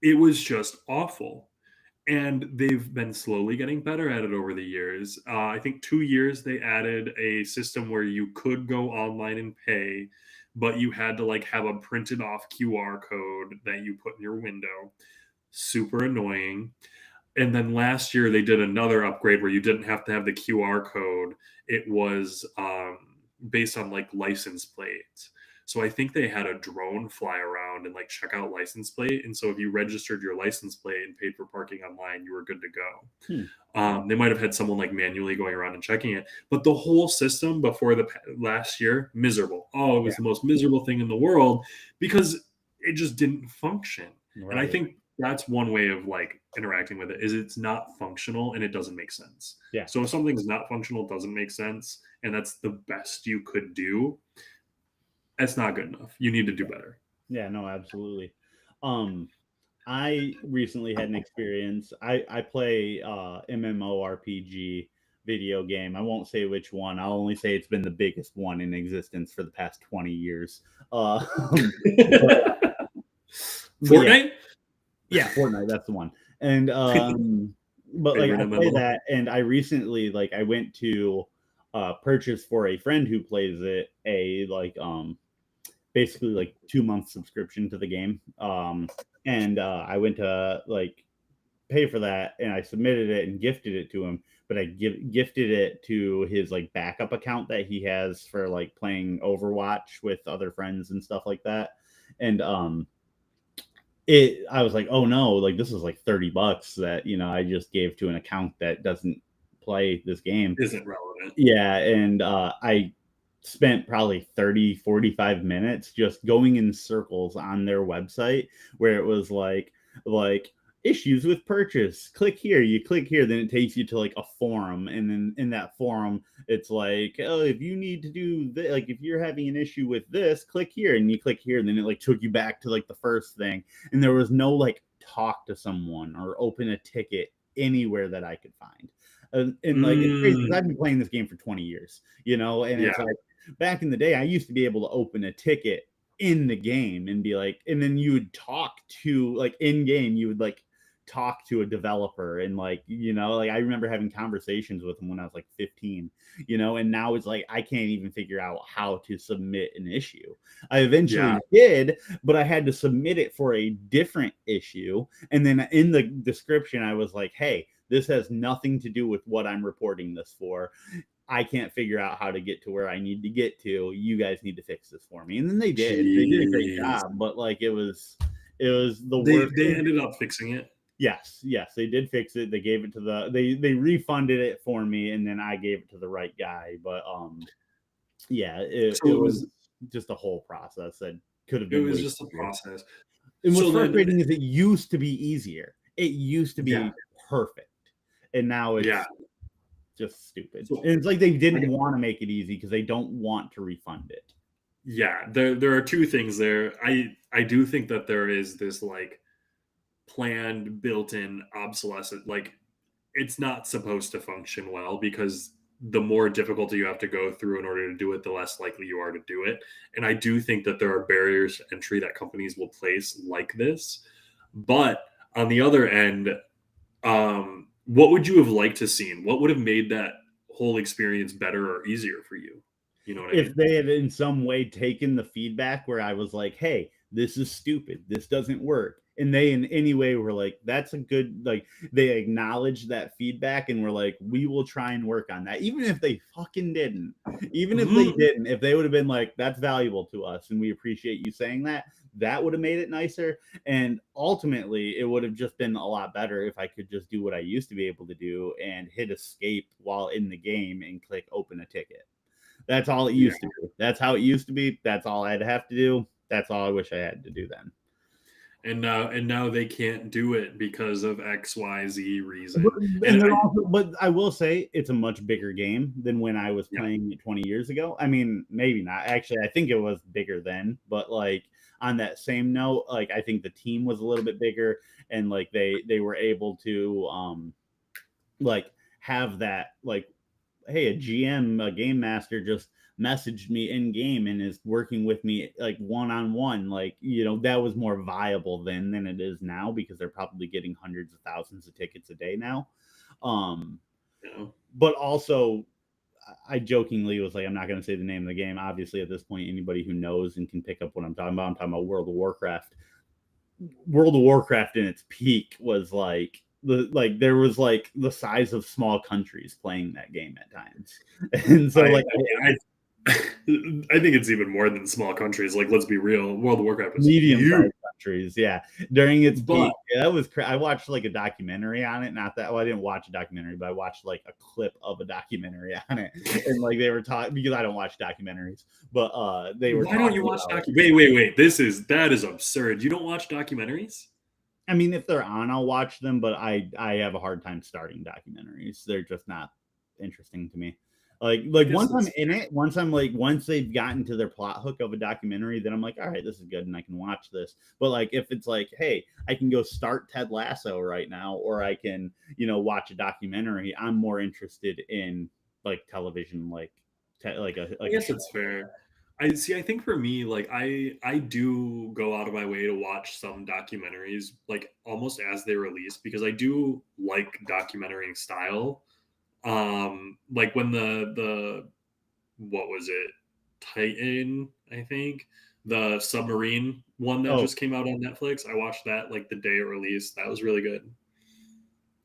it was just awful. And they've been slowly getting better at it over the years. I think 2 years they added a system where you could go online and pay, but you had to like have a printed off QR code that you put in your window. Super annoying. And then last year they did another upgrade where you didn't have to have the QR code. It was based on like license plates. So I think they had a drone fly around and like check out license plate. And so if you registered your license plate and paid for parking online, you were good to go. Hmm. They might have had someone like manually going around and checking it, but the whole system before the last year, miserable. Oh, it was Yeah. the most miserable thing in the world because it just didn't function. And I Right. think that's one way of like interacting with it is it's not functional and it doesn't make sense. Yeah. So if something's not functional, it doesn't make sense, and that's the best you could do, that's not good enough. You need to do better. Yeah, no, absolutely. I recently had an experience. I play MMORPG video game. I won't say which one. I'll only say it's been the biggest one in existence for the past 20 years. But yeah, Fortnite? yeah, Fortnite, that's the one. And but like Favorite I play MMO? that, and I recently like I went to purchase for a friend who plays it a basically like 2 month subscription to the game. And I went to like pay for that, and I submitted it and gifted it to him. But I gifted it to his like backup account that he has for like playing Overwatch with other friends and stuff like that. And I was like, oh no, like this is like $30 that I just gave to an account that doesn't play this game. Isn't relevant. Yeah, and I spent probably 30-45 minutes just going in circles on their website where it was like issues with purchase, click here, you click here, then it takes you to like a forum, and then in that forum it's like, oh, if you need to do this, like if you're having an issue with this, click here, and you click here, and then it like took you back to like the first thing, and there was no like talk to someone or open a ticket anywhere that I could find. And like it's crazy because I've been playing this game for 20 years, and Yeah. it's like back in the day I used to be able to open a ticket in the game and be like, and then you would talk to like in game, you would like talk to a developer, and like like I remember having conversations with them when I was like 15, and now it's like I can't even figure out how to submit an issue. I eventually Yeah. did, but I had to submit it for a different issue, and then in the description I was like, hey, this has nothing to do with what I'm reporting this for. I can't figure out how to get to where I need to get to. You guys need to fix this for me. And then they did. They did a great job, but like it was the worst. They ended up fixing it. Yes, they did fix it. They gave it to they refunded it for me, and then I gave it to the right guy. But yeah, it was just a whole process that could have been. It was just a process. And what's frustrating is it used to be easier. It used to be perfect, and now it's just stupid. And it's like they didn't want to make it easy because they don't want to refund it. Yeah, there are two things there. I do think that there is this like planned built-in obsolescence. Like it's not supposed to function well because the more difficulty you have to go through in order to do it, the less likely you are to do it. And I do think that there are barriers to entry that companies will place like this. But on the other end, what would you have liked to seen? What would have made that whole experience better or easier for you? You know what I mean? If they had in some way taken the feedback where I was like, hey, this is stupid, this doesn't work, and they in any way were like, that's a good, like they acknowledged that feedback and were like, we will try and work on that. Even if they fucking didn't, if they would have been like, that's valuable to us and we appreciate you saying that, that would have made it nicer. And ultimately it would have just been a lot better if I could just do what I used to be able to do and hit escape while in the game and click open a ticket. That's all it used to be. That's how it used to be. That's all I'd have to do. That's all I wish I had to do then. And now they can't do it because of XYZ reason. But I will say it's a much bigger game than when I was playing it 20 years ago. I mean, maybe not. Actually, I think it was bigger then. But like on that same note, like I think the team was a little bit bigger, and like they were able to like have that like, hey, a GM, a game master just messaged me in game and is working with me like one-on-one. Like, you know, that was more viable then than it is now because they're probably getting hundreds of thousands of tickets a day now. But also I jokingly was like, I'm not going to say the name of the game. Obviously at this point, anybody who knows and can pick up what I'm talking about World of Warcraft. World of Warcraft in its peak was like, there was like the size of small countries playing that game at times. And so I think it's even more than small countries. Like, let's be real. World of Warcraft was medium-sized countries. Yeah. During its peak. That was I watched like a documentary on it. Not that, well, I didn't watch a documentary, but I watched like a clip of a documentary on it. And like they were talking, because I don't watch documentaries, but they were. Why don't you watch documentaries? Wait. That is absurd. You don't watch documentaries? I mean, if they're on, I'll watch them, but I have a hard time starting documentaries. They're just not interesting to me. Like once I'm in it, once they've gotten to their plot hook of a documentary, then I'm like, all right, this is good and I can watch this. But like if it's like, hey, I can go start Ted Lasso right now, or I can, you know, watch a documentary, I'm more interested in like television, I guess it's fair. I think for me, like I do go out of my way to watch some documentaries like almost as they release because I do like documentary style. Like when the what was it, Titan, I think, the submarine one that just came out on Netflix, I watched that like the day it released. That was really good.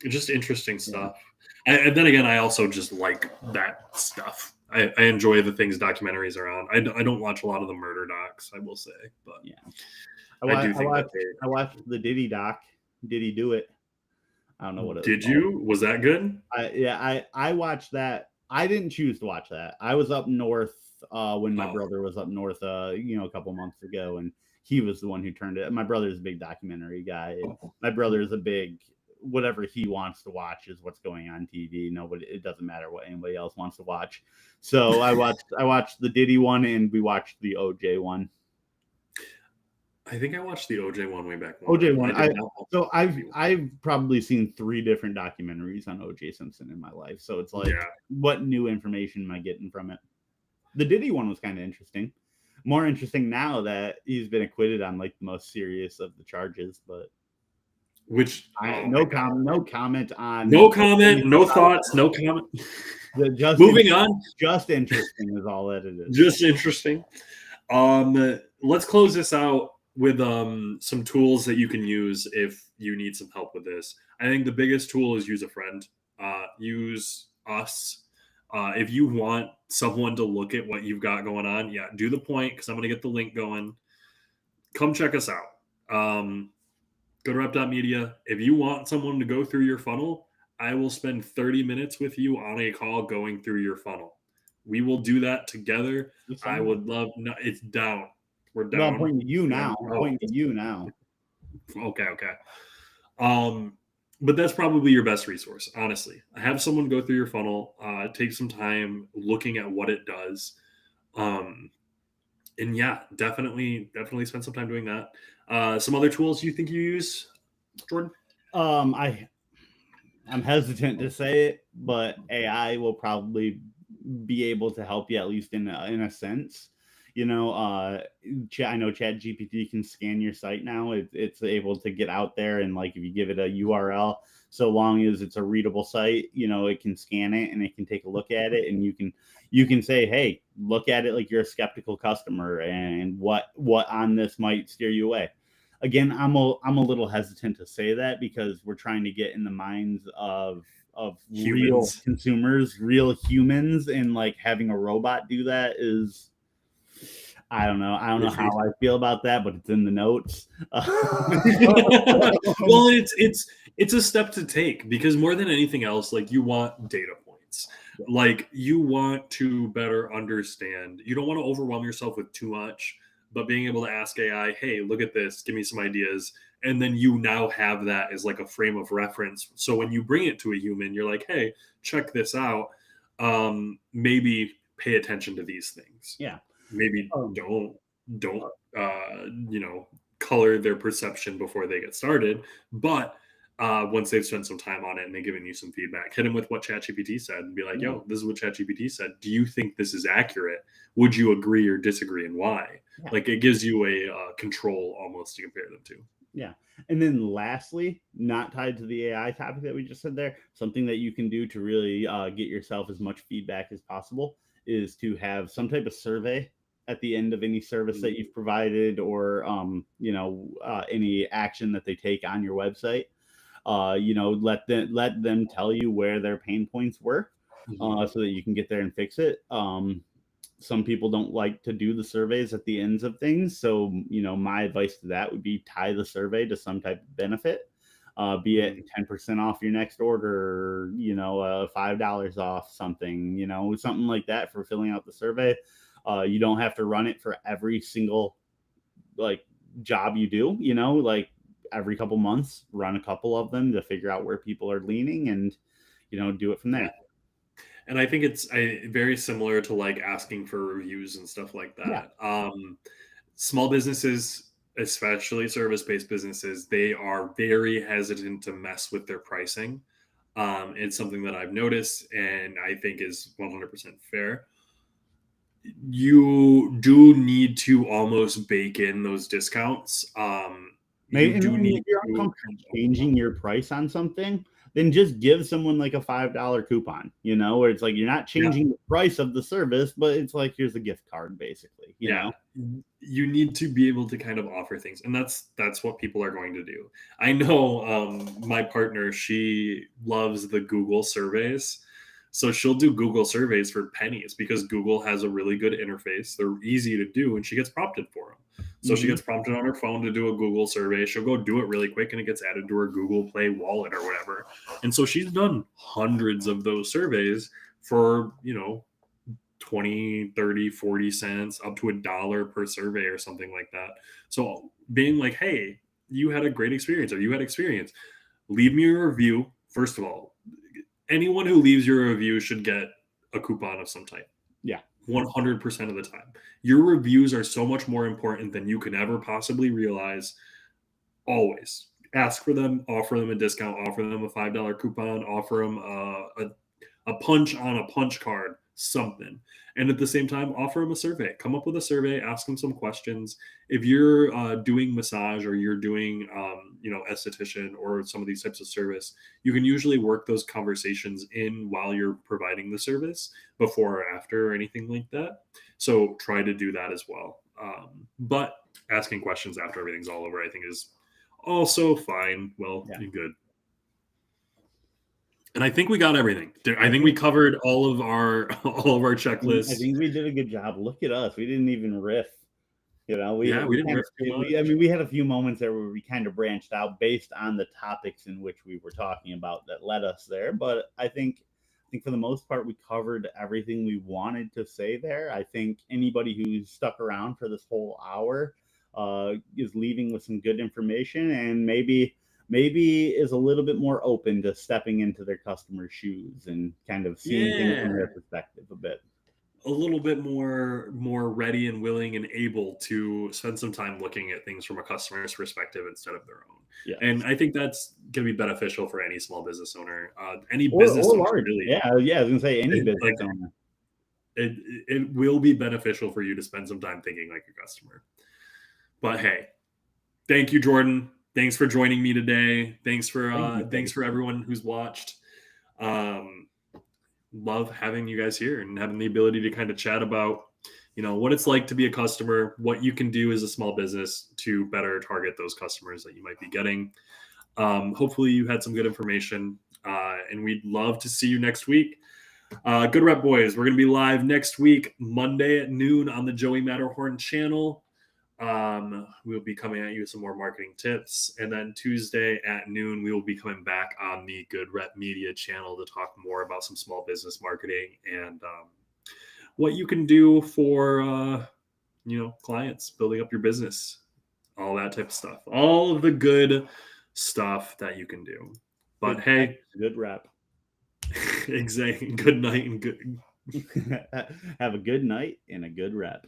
Just interesting stuff. And then again, I also just like that stuff. I enjoy the things documentaries are on. I don't watch a lot of the murder docs, I will say, but yeah, I watched the Diddy doc. Did he do it? I don't know what it was. Did you? Was that good? I watched that. I didn't choose to watch that. I was up north when my brother was up north, a couple months ago, and he was the one who turned it. My brother's a big documentary guy. My brother's a big, whatever he wants to watch is what's going on TV. It doesn't matter what anybody else wants to watch. So I watched the Diddy one, and we watched the OJ one. I think I watched the OJ one way back. OJ one. I've probably seen 3 different documentaries on OJ Simpson in my life. So it's like, what new information am I getting from it? The Diddy one was kind of interesting. More interesting now that he's been acquitted on like the most serious of the charges, but no comment on. No comment. No thoughts. No comment. Moving on. Just interesting is all that it is. Just interesting. Let's close this out with some tools that you can use if you need some help with this. I think the biggest tool is use a friend. Use us. If you want someone to look at what you've got going on, yeah, do the point, because I'm going to get the link going. Come check us out. Go to rep.media. If you want someone to go through your funnel, I will spend 30 minutes with you on a call going through your funnel. We will do that together. I would love. No, it's down. We're down. No, I'm pointing to you now. I'm pointing to you now. Okay. But that's probably your best resource, honestly. Have someone go through your funnel, take some time looking at what it does. And yeah, definitely spend some time doing that. Some other tools you think you use, Jordan? I'm hesitant to say it, but AI will probably be able to help you, at least in a sense. I know ChatGPT can scan your site now. It's able to get out there, and like if you give it a URL, so long as it's a readable site, it can scan it and it can take a look at it, and you can say, hey, look at it like you're a skeptical customer, and what on this might steer you away. Again, I'm a little hesitant to say that because we're trying to get in the minds of real consumers, real humans, and like having a robot do that is, I don't know how I feel about that, but it's in the notes. Well, it's a step to take, because more than anything else, like, you want data points. Like, you want to better understand. You don't want to overwhelm yourself with too much, but being able to ask AI, hey, look at this, give me some ideas. And then you now have that as like a frame of reference. So when you bring it to a human, you're like, hey, check this out. Maybe pay attention to these things. Yeah. Maybe don't color their perception before they get started. But once they've spent some time on it and they've given you some feedback, hit them with what ChatGPT said and be like, yo, this is what ChatGPT said. Do you think this is accurate? Would you agree or disagree, and why? Yeah. Like, it gives you a control almost to compare them to. Yeah. And then lastly, not tied to the AI topic that we just said there, something that you can do to really get yourself as much feedback as possible is to have some type of survey at the end of any service that you've provided, or any action that they take on your website. Let them tell you where their pain points were, so that you can get there and fix it. Some people don't like to do the surveys at the ends of things, so my advice to that would be tie the survey to some type of benefit, be it 10% off your next order, $5 off something, something like that for filling out the survey. You don't have to run it for every single job you do, like every couple months, run a couple of them to figure out where people are leaning, and do it from there. And I think it's very similar to like asking for reviews and stuff like that. Yeah. Small businesses, especially service-based businesses, they are very hesitant to mess with their pricing. It's something that I've noticed, and I think is 100% fair. You do need to almost bake in those discounts. Maybe if you're uncomfortable changing your price on something, then just give someone like a $5 coupon, where it's like you're not changing the price of the service, but it's like, here's a gift card, basically. You know, you need to be able to kind of offer things, and that's what people are going to do. I know my partner, she loves the Google surveys. So she'll do Google surveys for pennies because Google has a really good interface. They're easy to do, and she gets prompted for them. So she gets prompted on her phone to do a Google survey. She'll go do it really quick, and it gets added to her Google Play wallet or whatever. And so she's done hundreds of those surveys for, 20, 30, 40 cents, up to $1 per survey or something like that. So being like, hey, you had a great experience, or you had experience, leave me a review. First of all, anyone who leaves your review should get a coupon of some type. Yeah. 100% of the time. Your reviews are so much more important than you can ever possibly realize. Always ask for them, offer them a discount, offer them a $5 coupon, offer them a punch on a punch card, something. And at the same time, offer them a survey. Come up with a survey, ask them some questions. If you're doing massage, or you're doing, esthetician, or some of these types of service, you can usually work those conversations in while you're providing the service, before or after, or anything like that. So try to do that as well. But asking questions after everything's all over, I think, is also fine. Well, good. And I think we got everything. I think we covered all of our checklists. I think we did a good job. Look at us. We didn't even riff. You know, we didn't riff too much. we had a few moments there where we kind of branched out based on the topics in which we were talking about that led us there. But I think for the most part, we covered everything we wanted to say there. I think anybody who's stuck around for this whole hour is leaving with some good information, and maybe is a little bit more open to stepping into their customer's shoes and kind of seeing things from their perspective a bit. A little bit more ready and willing and able to spend some time looking at things from a customer's perspective instead of their own. Yes. And I think that's going to be beneficial for any small business owner, any business owner, large. really. Yeah, I was going to say any business owner. It will be beneficial for you to spend some time thinking like a customer. But hey, thank you, Jordan. Thanks for joining me today. Thanks for everyone who's watched. Love having you guys here and having the ability to kind of chat about, what it's like to be a customer, what you can do as a small business to better target those customers that you might be getting. Hopefully you had some good information, and we'd love to see you next week. Good Rep Boys, we're going to be live next week, Monday at noon on the Joey Matterhorn channel. We'll be coming at you with some more marketing tips, and then Tuesday at noon we will be coming back on the Good Rep Media channel to talk more about some small business marketing and what you can do for clients, building up your business, all that type of stuff, all of the good stuff that you can do. But hey, good rep. Exactly. Good night and good have a good night and a good rep.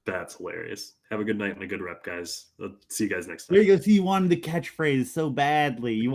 That's hilarious. Have a good night and a good rep, guys. I'll see you guys next time. There you go. See, you wanted the catchphrase so badly.